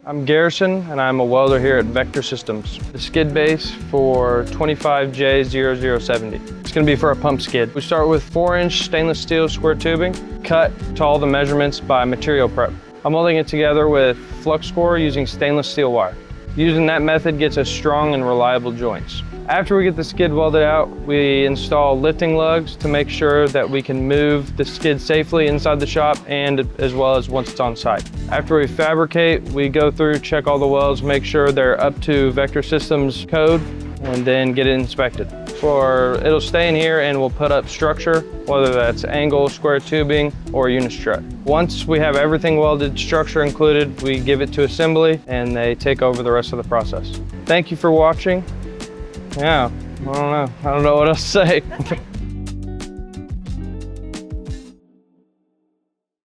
I'm Garrison, and I'm a welder here at Vector Systems. The skid base for 25J0070. It's going to be for a pump skid. We start with 4-inch stainless steel square tubing, cut to all the measurements by material prep. I'm welding it together with flux core using stainless steel wire. Using that method gets us strong and reliable joints. After we get the skid welded out, we install lifting lugs to make sure that we can move the skid safely inside the shop and as well as once it's on site. After we fabricate, we go through, check all the welds, make sure they're up to Vector Systems code, and then get it inspected. It'll stay in here and we'll put up structure, whether that's angle, square tubing, or unistrut. Once we have everything welded, structure included, we give it to assembly and they take over the rest of the process. Thank you for watching. Yeah, I don't know what else to say.